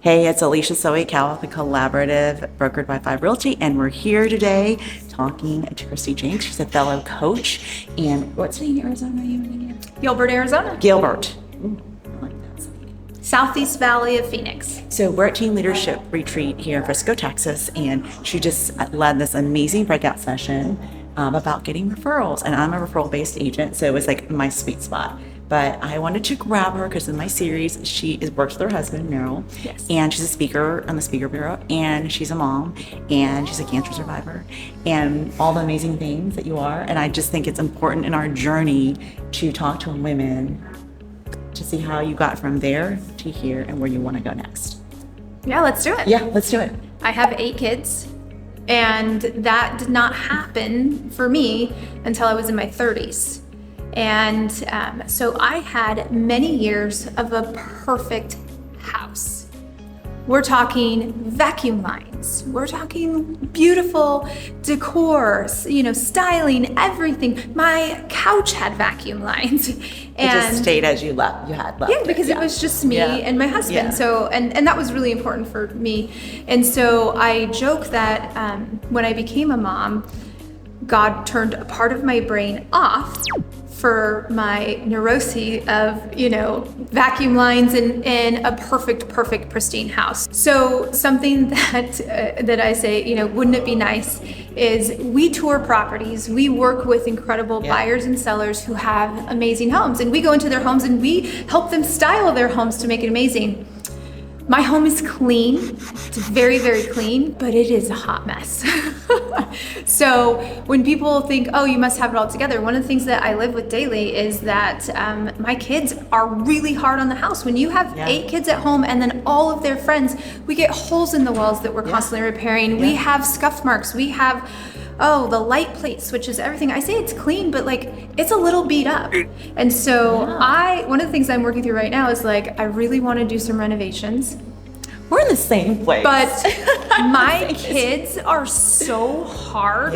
Hey, it's Alicia Soe-Cal with the Collaborative Brokered by Five Realty, and we're here today talking to Krisi Jenks. She's a fellow coach. And what city in Arizona are you in again? Gilbert, Arizona. Gilbert. Ooh, I like that city. Southeast Valley of Phoenix. So we're at Team Leadership Retreat here in Frisco, Texas, and she just led this amazing breakout session about getting referrals. And I'm a referral-based agent, so it was like my sweet spot. But I wanted to grab her because in my series, she works with her husband, Meryl. Yes. And she's a speaker on the Speaker Bureau, and she's a mom, and she's a cancer survivor, and all the amazing things that you are. And I just think it's important in our journey to talk to women to see how you got from there to here and where you want to go next. Yeah, let's do it. Yeah, let's do it. I have 8 kids, and that did not happen for me until I was in my 30s. And so I had many years of a perfect house. We're talking vacuum lines. We're talking beautiful decor, styling, everything. My couch had vacuum lines. And it just stayed as you left. You had left. Yeah, because it was just me and my husband. Yeah. So, and that was really important for me. And so I joke that when I became a mom, God turned a part of my brain off for my neurosis of, vacuum lines in a perfect, pristine house. So something that I say, wouldn't it be nice, is we tour properties, we work with incredible buyers and sellers who have amazing homes, and we go into their homes and we help them style their homes to make it amazing. My home is clean. It's very, very clean, but it is a hot mess. So when people think, oh, you must have it all together, one of the things that I live with daily is that my kids are really hard on the house. When you have 8 kids at home and then all of their friends, we get holes in the walls that we're constantly repairing. We have scuff marks. We have the light plate switches, everything. I say it's clean, but it's a little beat up. And so one of the things I'm working through right now is I really want to do some renovations. We're in the same place. But my kids are so hard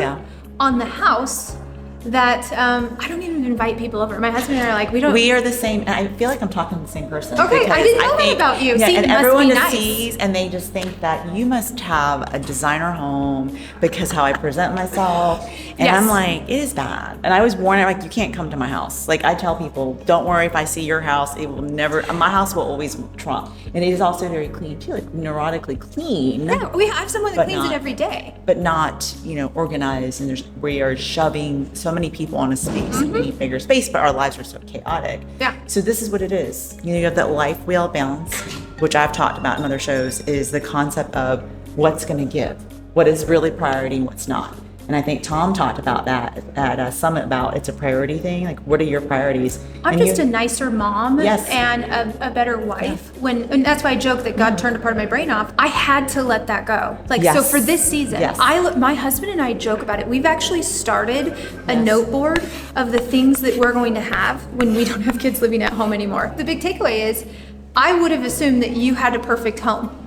on the house that I don't even invite people over. My husband and I are we don't. We are the same, and I feel like I'm talking to the same person. Okay, I didn't know that about you. Yeah, See, and it must everyone be just nice. sees, and they just think that you must have a designer home because how I present myself. And I'm it is bad. And I was warned, you can't come to my house. I tell people, don't worry if I see your house, it will never, my house will always trump. And it is also very clean too, neurotically clean. Yeah, we have someone that cleans it every day. But not, organized, and we are shoving so many people on a space. And we need bigger space, but our lives are so chaotic. Yeah. So this is what it is. You have that life wheel balance, which I've talked about in other shows, is the concept of what's going to give, what is really priority and what's not. And I think Tom talked about that at a summit about it's a priority thing. What are your priorities? I'm just a nicer mom and a better wife. Yeah. And that's why I joke that God turned a part of my brain off. I had to let that go. So for this season, my husband and I joke about it. We've actually started a note board of the things that we're going to have when we don't have kids living at home anymore. The big takeaway is I would have assumed that you had a perfect home,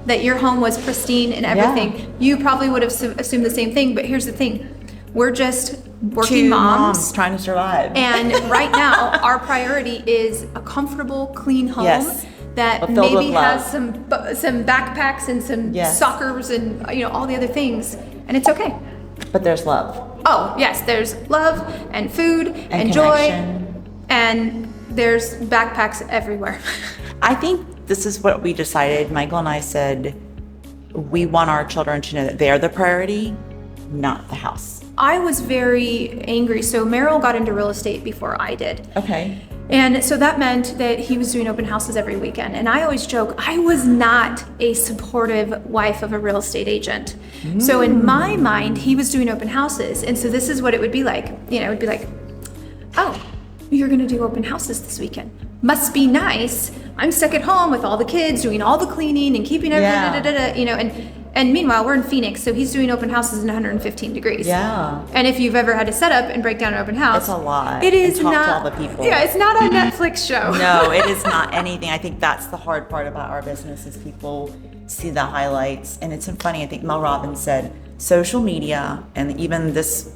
that your home was pristine and everything. Yeah. You probably would have assumed the same thing, but here's the thing. We're just working 2 moms trying to survive. And right now, our priority is a comfortable, clean home that maybe has some backpacks and some soccers and all the other things, and it's okay. But there's love. Oh, yes, there's love and food and joy, and there's backpacks everywhere. I think this is what we decided. Michael and I said, we want our children to know that they're the priority, not the house. I was very angry. So Meryl got into real estate before I did. Okay. And so that meant that he was doing open houses every weekend. And I always joke, I was not a supportive wife of a real estate agent. So in my mind, he was doing open houses. And so this is what it would be like. It would be like, oh, you're going to do open houses this weekend. Must be nice. I'm stuck at home with all the kids doing all the cleaning and keeping everything, and meanwhile we're in Phoenix, so he's doing open houses in 115 degrees. Yeah. And if you've ever had to set up and break down an open house, it's a lot. It is and talk not to all the people. Yeah, it's not a Netflix show. No, it is not anything. I think that's the hard part about our business is people see the highlights, and it's funny. I think Mel Robbins said social media and even this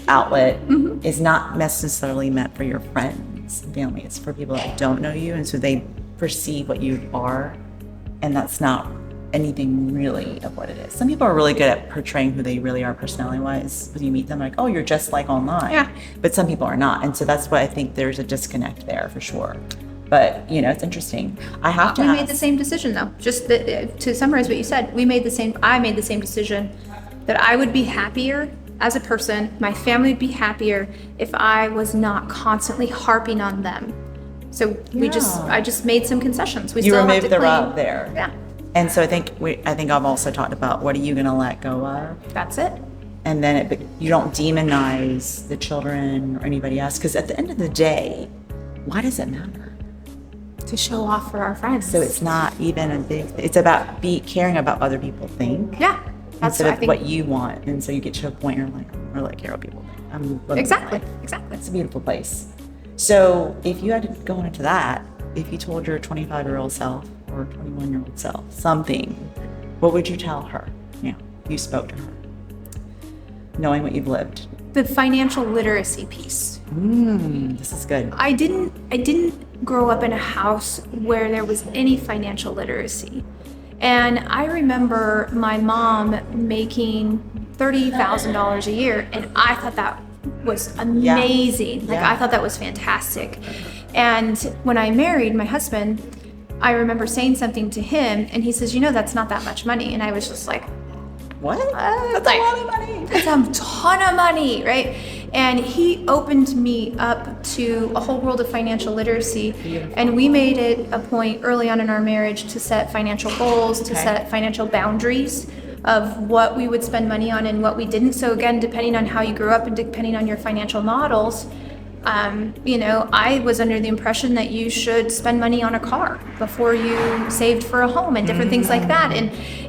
outlet is not necessarily meant for your friends and family. It's for people that don't know you, and so they perceive what you are And that's not anything really of what it is. Some people are really good at portraying who they really are personality-wise. When you meet them, like, oh, you're just like online. Yeah. But some people are not. And so that's why I think there's a disconnect there for sure. But, it's interesting. I have to We ask. made the same decision, though. Just to summarize what you said, I made the same decision that I would be happier as a person, my family would be happier if I was not constantly harping on them. So I just made some concessions. We You still have removed to the clean. rub there. Yeah. And so I think I've also talked about what are you going to let go of? That's it. And then you don't demonize the children or anybody else. Because at the end of the day, why does it matter? To show off for our friends. So it's not even a big, it's about caring about what other people think. Yeah. That's Instead of what you want. And so you get to a point where you're like, I really care what people think. I'm living Exactly. my life. Exactly. It's a beautiful place. So if you had to go into that, if you told your 25-year-old self or 21-year-old self something, what would you tell her? Yeah, you spoke to her, knowing what you've lived. The financial literacy piece. This is good. I didn't grow up in a house where there was any financial literacy. And I remember my mom making $30,000 a year, and I thought that was amazing. I thought that was fantastic. And when I married my husband, I remember saying something to him, and he says, that's not that much money. And I was just like, what? That's a lot of money. That's a ton of money, right? And he opened me up to a whole world of financial literacy. Beautiful. And we made it a point early on in our marriage to set financial goals, to set financial boundaries of what we would spend money on and what we didn't. So again, depending on how you grew up and depending on your financial models, I was under the impression that you should spend money on a car before you saved for a home and different things like that.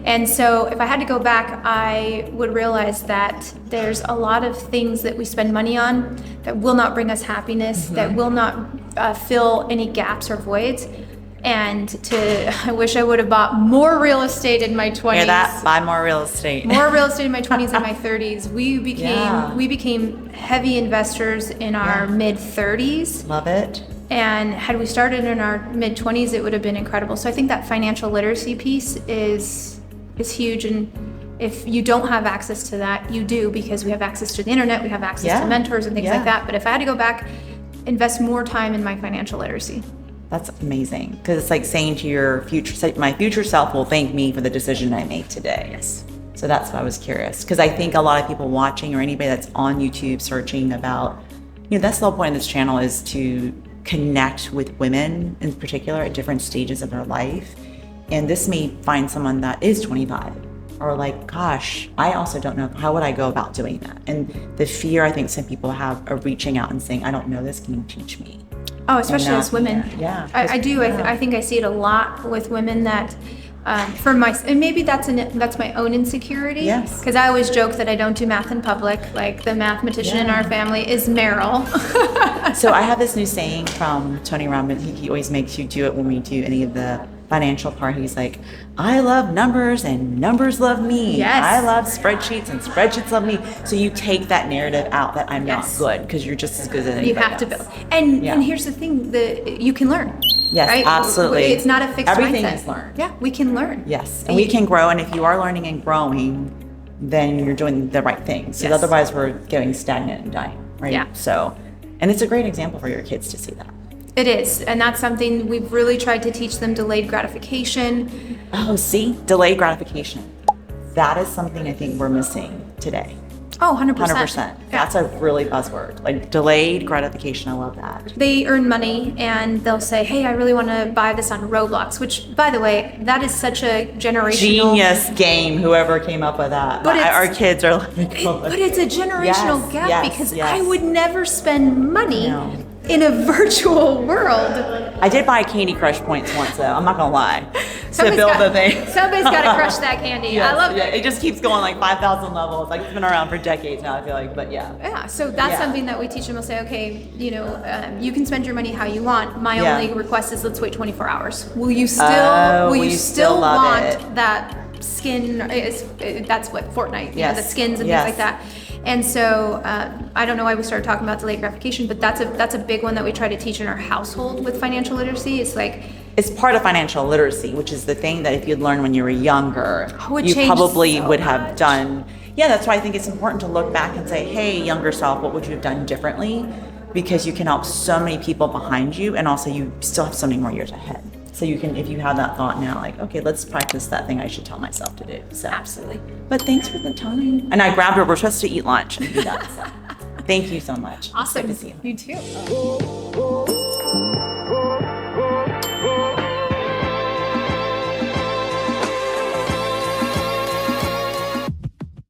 And so if I had to go back, I would realize that there's a lot of things that we spend money on that will not bring us happiness, that will not fill any gaps or voids. And I wish I would have bought more real estate in my 20s. Hear that? Buy more real estate. More real estate in my 20s and my 30s. We became heavy investors in our mid 30s. Love it. And had we started in our mid 20s, it would have been incredible. So I think that financial literacy piece is huge. And if you don't have access to that, you do, because we have access to the internet, we have access to mentors and things like that. But if I had to go back, invest more time in my financial literacy. That's amazing, because it's like saying to your my future self will thank me for the decision I made today. Yes. So that's why I was curious, because I think a lot of people watching or anybody that's on YouTube searching about, that's the whole point of this channel, is to connect with women in particular at different stages of their life. And this may find someone that is 25 or like, gosh, I also don't know, how would I go about doing that? And the fear I think some people have of reaching out and saying, I don't know this, can you teach me? Oh, especially as women. Yeah. I do. I think I see it a lot with women that, and maybe that's my own insecurity. Yes. Because I always joke that I don't do math in public. Like the mathematician in our family is Meryl. So I have this new saying from Tony Robbins. He always makes you do it when we do any of the financial part. He's like, I love numbers and numbers love me. Yes. I love spreadsheets and spreadsheets love me. So you take that narrative out that I'm not good, because you're just as good as anybody You have else. to build. And here's the thing, you can learn. Yes, right? absolutely. It's not a fixed Everything mindset. is learned. Yeah, we can learn. Yes, and we can grow. And if you are learning and growing, then you're doing the right things. So otherwise we're getting stagnant and dying, right? Yeah. So, and it's a great example for your kids to see that. It is, and that's something we've really tried to teach them, delayed gratification. Oh, see? Delayed gratification. That is something I think we're missing today. Oh, 100%. 100%. Yeah. That's a really buzzword. Like delayed gratification. I love that. They earn money and they'll say, hey, I really want to buy this on Roblox, which, by the way, that is such a generational... Genius game, whoever came up with that. But Our kids are like... But it's a generational gap, because I would never spend money in a virtual world. I did buy Candy Crush points once, though. I'm not going to lie. To build the thing. Somebody's got to crush that candy. Yes, I love it. It just keeps going like 5,000 levels. Like it's been around for decades now, I feel like. But yeah. Yeah, so that's something that we teach them. We'll say, okay, you can spend your money how you want. My only request is let's wait 24 hours. Will you still want that skin? That's what Fortnite. Yes. The skins and things like that. And so I don't know why we started talking about delayed gratification, but that's a big one that we try to teach in our household with financial literacy. It's like, it's part of financial literacy, which is the thing that if you'd learned when you were younger, it you changed probably so would have much. done. Yeah, that's why I think it's important to look back and say, hey, younger self, what would you have done differently? Because you can help so many people behind you, and also you still have so many more years ahead. So you can, if you have that thought now, like, okay, let's practice that thing I should tell myself to do. So Absolutely. But thanks for the time. And I grabbed her. We're supposed to eat lunch and do that. So thank you so much. It's Awesome. good to see you. You too.